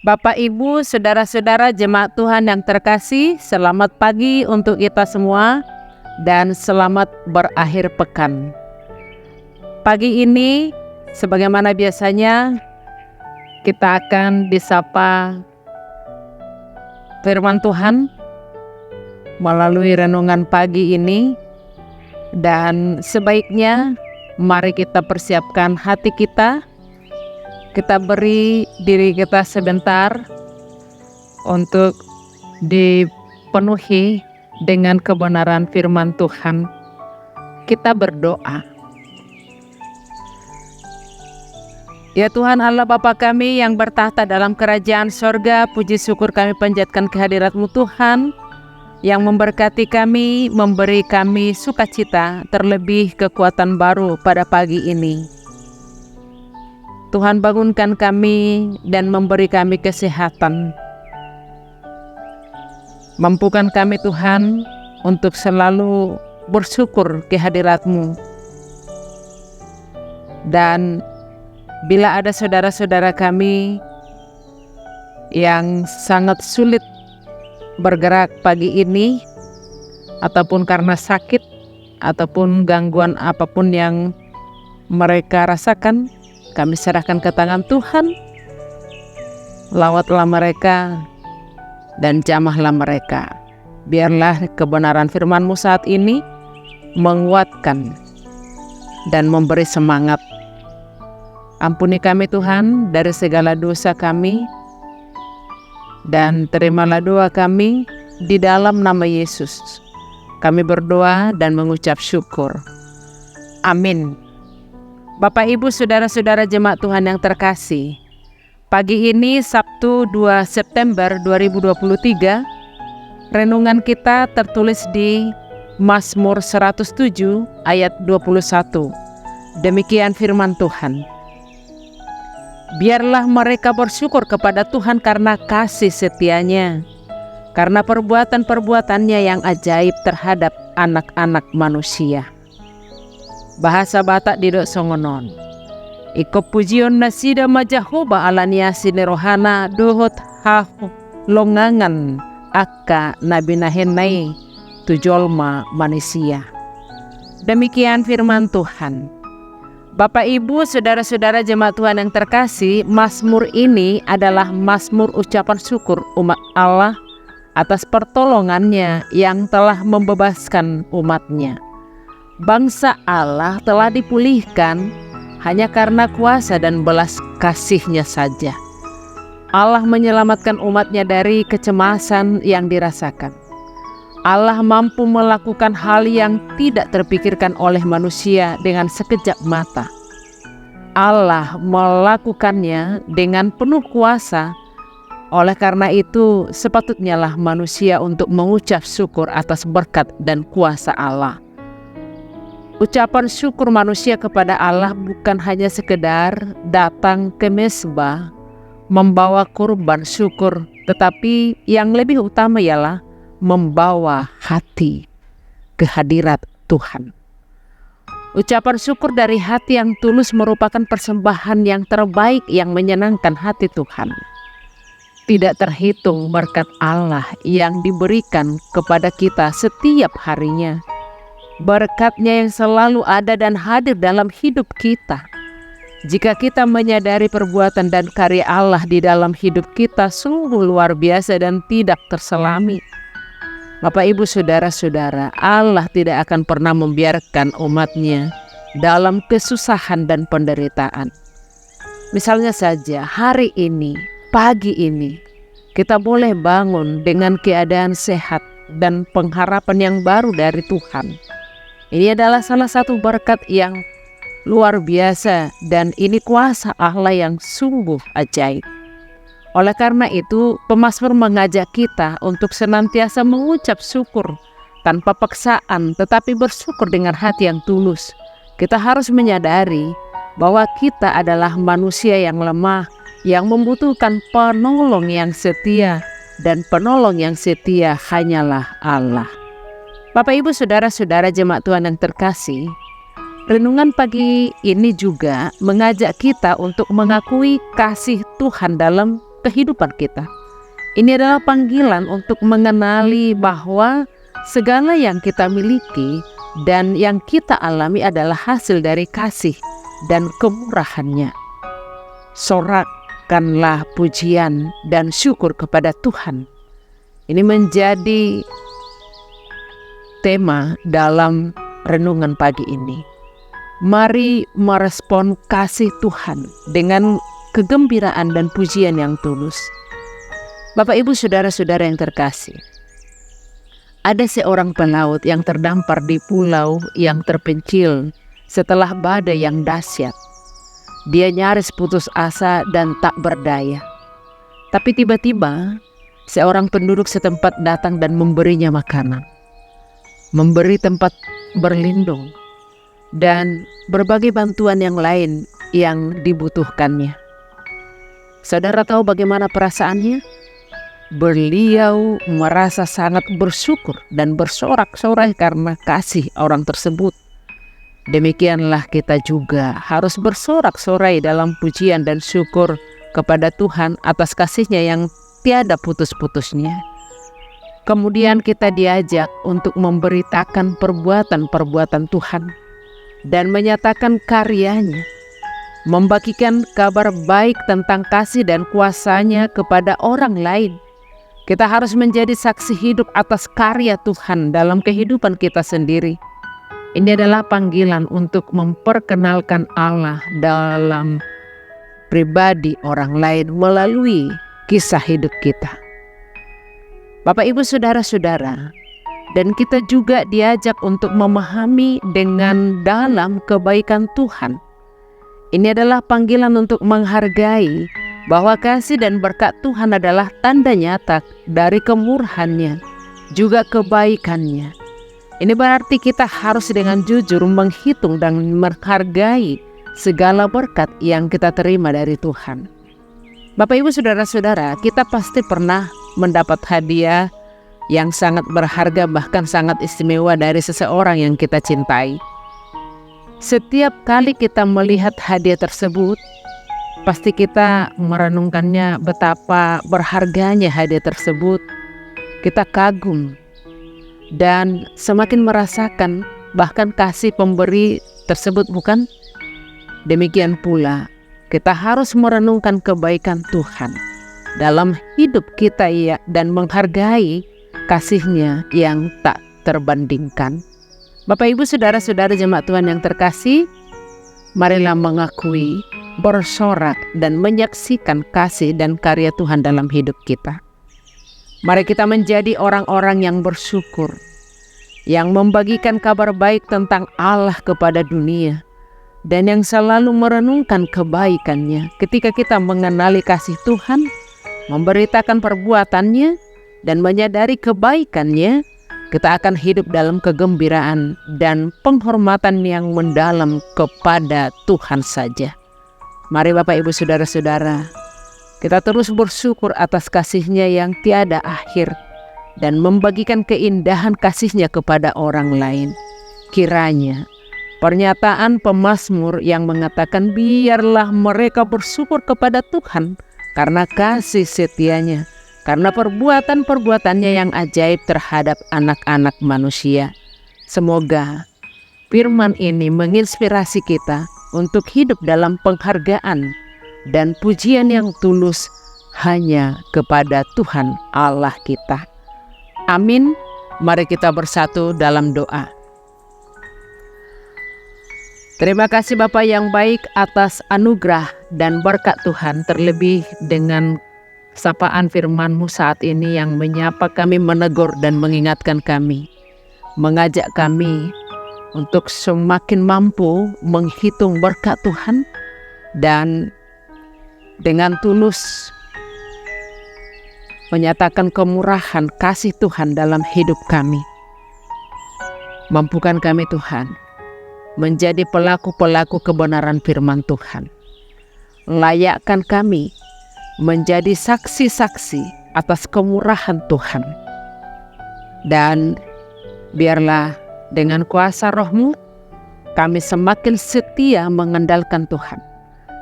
Bapak, Ibu, saudara-saudara jemaat Tuhan yang terkasih, selamat pagi untuk kita semua dan selamat berakhir pekan. Pagi ini, sebagaimana biasanya, kita akan disapa firman Tuhan melalui renungan pagi ini, dan sebaiknya mari kita persiapkan hati kita. Kita beri diri kita sebentar untuk dipenuhi dengan kebenaran firman Tuhan. Kita berdoa. Ya Tuhan Allah Bapa kami yang bertahta dalam kerajaan sorga, puji syukur kami panjatkan kehadirat-Mu Tuhan, yang memberkati kami, memberi kami sukacita, terlebih kekuatan baru pada pagi ini. Tuhan bangunkan kami dan memberi kami kesehatan. Mampukan kami Tuhan untuk selalu bersyukur kehadirat-Mu. Dan bila ada saudara-saudara kami yang sangat sulit bergerak pagi ini, ataupun karena sakit, ataupun gangguan apapun yang mereka rasakan, kami serahkan ke tangan Tuhan. Lawatlah mereka dan jamahlah mereka. Biarlah kebenaran firman-Mu saat ini menguatkan dan memberi semangat. Ampuni kami Tuhan dari segala dosa kami, dan terimalah doa kami di dalam nama Yesus. Kami berdoa dan mengucap syukur. Amin. Bapak, Ibu, saudara-saudara jemaat Tuhan yang terkasih, pagi ini Sabtu 2 September 2023, renungan kita tertulis di Mazmur 107 ayat 21. Demikian firman Tuhan. Biarlah mereka bersyukur kepada Tuhan karena kasih setianya, karena perbuatan-perbuatannya yang ajaib terhadap anak-anak manusia. Bahasa Batak didok songonon. Iko pujion nasida majahoba alania sinerohana dohot hahu longangan akka nabinahenai tujolma manusia. Demikian firman Tuhan. Bapak, Ibu, saudara-saudara jemaat Tuhan yang terkasih, Mazmur ini adalah Mazmur ucapan syukur umat Allah atas pertolongannya yang telah membebaskan umatnya. Bangsa Allah telah dipulihkan hanya karena kuasa dan belas kasih-Nya saja. Allah menyelamatkan umatnya dari kecemasan yang dirasakan. Allah mampu melakukan hal yang tidak terpikirkan oleh manusia dengan sekejap mata. Allah melakukannya dengan penuh kuasa. Oleh karena itu, sepatutnya lah manusia untuk mengucap syukur atas berkat dan kuasa Allah. Ucapan syukur manusia kepada Allah bukan hanya sekedar datang ke mezbah membawa kurban syukur, tetapi yang lebih utama ialah membawa hati ke hadirat Tuhan. Ucapan syukur dari hati yang tulus merupakan persembahan yang terbaik yang menyenangkan hati Tuhan. Tidak terhitung berkat Allah yang diberikan kepada kita setiap harinya. Berkat-Nya yang selalu ada dan hadir dalam hidup kita. Jika kita menyadari perbuatan dan karya Allah di dalam hidup kita sungguh luar biasa dan tidak terselami. Bapak, Ibu, saudara-saudara, Allah tidak akan pernah membiarkan umat-Nya dalam kesusahan dan penderitaan. Misalnya saja hari ini, pagi ini, kita boleh bangun dengan keadaan sehat dan pengharapan yang baru dari Tuhan. Ini adalah salah satu berkat yang luar biasa, dan ini kuasa Allah yang sungguh ajaib. Oleh karena itu, pemazmur mengajak kita untuk senantiasa mengucap syukur tanpa paksaan, tetapi bersyukur dengan hati yang tulus. Kita harus menyadari bahwa kita adalah manusia yang lemah, yang membutuhkan penolong yang setia, dan penolong yang setia hanyalah Allah. Bapak, Ibu, saudara-saudara jemaat Tuhan yang terkasih, renungan pagi ini juga mengajak kita untuk mengakui kasih Tuhan dalam kehidupan kita. Ini adalah panggilan untuk mengenali bahwa segala yang kita miliki dan yang kita alami adalah hasil dari kasih dan kemurahan-Nya. Sorakkanlah pujian dan syukur kepada Tuhan. Ini menjadi tema dalam renungan pagi ini. Mari merespon kasih Tuhan dengan kegembiraan dan pujian yang tulus. Bapak, Ibu, saudara-saudara yang terkasih, ada seorang pelaut yang terdampar di pulau yang terpencil setelah badai yang dahsyat. Dia nyaris putus asa dan tak berdaya. Tapi tiba-tiba seorang penduduk setempat datang dan memberinya makanan, memberi tempat berlindung, dan berbagai bantuan yang lain yang dibutuhkannya. Saudara tahu bagaimana perasaannya? Beliau merasa sangat bersyukur dan bersorak-sorai karena kasih orang tersebut. Demikianlah kita juga harus bersorak-sorai dalam pujian dan syukur kepada Tuhan atas kasih-Nya yang tiada putus-putusnya. Kemudian kita diajak untuk memberitakan perbuatan-perbuatan Tuhan dan menyatakan karya-Nya, membagikan kabar baik tentang kasih dan kuasa-Nya kepada orang lain. Kita harus menjadi saksi hidup atas karya Tuhan dalam kehidupan kita sendiri. Ini adalah panggilan untuk memperkenalkan Allah dalam pribadi orang lain melalui kisah hidup kita. Bapak, Ibu, saudara-saudara, dan kita juga diajak untuk memahami dengan dalam kebaikan Tuhan. Ini adalah panggilan untuk menghargai bahwa kasih dan berkat Tuhan adalah tanda nyata dari kemurahan-Nya, juga kebaikan-Nya. Ini berarti kita harus dengan jujur menghitung dan menghargai segala berkat yang kita terima dari Tuhan. Bapak, Ibu, saudara-saudara, kita pasti pernah mendapat hadiah yang sangat berharga, bahkan sangat istimewa dari seseorang yang kita cintai. Setiap kali kita melihat hadiah tersebut, pasti kita merenungkannya betapa berharganya hadiah tersebut. Kita kagum dan semakin merasakan bahkan kasih pemberi tersebut, bukan? Demikian pula kita harus merenungkan kebaikan Tuhan dalam hidup kita dan menghargai kasih-Nya yang tak terbandingkan. Bapak, Ibu, saudara-saudara jemaat Tuhan yang terkasih, marilah mengakui, bersorak, dan menyaksikan kasih dan karya Tuhan dalam hidup kita. Mari kita menjadi orang-orang yang bersyukur, yang membagikan kabar baik tentang Allah kepada dunia, dan yang selalu merenungkan kebaikan-Nya. Ketika kita mengenali kasih Tuhan, memberitakan perbuatan-Nya, dan menyadari kebaikan-Nya, kita akan hidup dalam kegembiraan dan penghormatan yang mendalam kepada Tuhan saja. Mari Bapak, Ibu, saudara-saudara, kita terus bersyukur atas kasih-Nya yang tiada akhir dan membagikan keindahan kasih-Nya kepada orang lain. Kiranya pernyataan pemazmur yang mengatakan biarlah mereka bersyukur kepada Tuhan karena kasih setia-Nya, karena perbuatan-perbuatan-Nya yang ajaib terhadap anak-anak manusia. Semoga firman ini menginspirasi kita untuk hidup dalam penghargaan dan pujian yang tulus hanya kepada Tuhan Allah kita. Amin. Mari kita bersatu dalam doa. Terima kasih Bapa yang baik atas anugerah dan berkat Tuhan, terlebih dengan sapaan firman-Mu saat ini yang menyapa kami, menegur dan mengingatkan kami, mengajak kami untuk semakin mampu menghitung berkat Tuhan dan dengan tulus menyatakan kemurahan kasih Tuhan dalam hidup kami. Mampukan kami Tuhan menjadi pelaku-pelaku kebenaran firman Tuhan. Layakkan kami menjadi saksi-saksi atas kemurahan Tuhan. Dan biarlah dengan kuasa Roh-Mu kami semakin setia mengandalkan Tuhan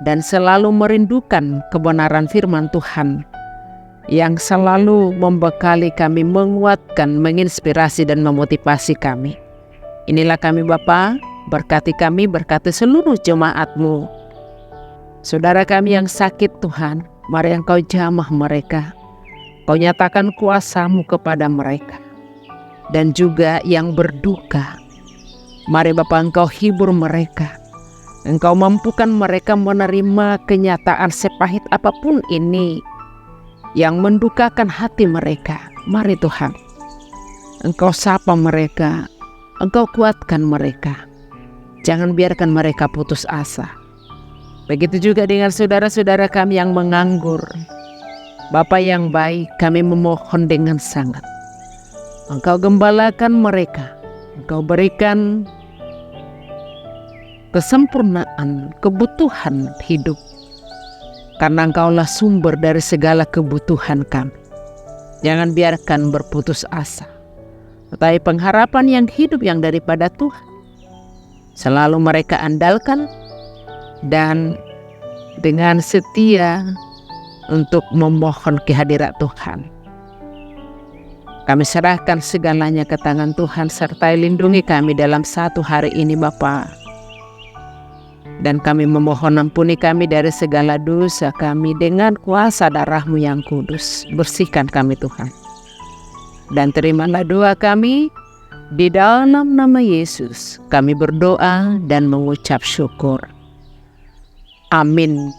dan selalu merindukan kebenaran firman Tuhan yang selalu membekali kami, menguatkan, menginspirasi dan memotivasi kami. Inilah kami Bapa, berkati kami, berkati seluruh jemaat-Mu. Saudara kami yang sakit Tuhan, mari Engkau jamah mereka. Kau nyatakan kuasa-Mu kepada mereka. Dan juga yang berduka, mari Bapa Engkau hibur mereka. Engkau mampukan mereka menerima kenyataan sepahit apapun ini yang mendukakan hati mereka. Mari Tuhan, Engkau sapa mereka, Engkau kuatkan mereka. Jangan biarkan mereka putus asa. Begitu juga dengan saudara-saudara kami yang menganggur. Bapa yang baik, kami memohon dengan sangat, Engkau gembalakan mereka, Engkau berikan kesempurnaan kebutuhan hidup, karena Engkaulah sumber dari segala kebutuhan kami. Jangan biarkan berputus asa, tetapi pengharapan yang hidup yang daripada Tuhan selalu mereka andalkan, dan dengan setia untuk memohon kehadirat Tuhan. Kami serahkan segalanya ke tangan Tuhan, serta lindungi kami dalam satu hari ini Bapa. Dan kami memohon ampuni kami dari segala dosa kami dengan kuasa darah-Mu yang kudus. Bersihkan kami Tuhan. Dan terimalah doa kami di dalam nama Yesus. Kami berdoa dan mengucap syukur. Amin.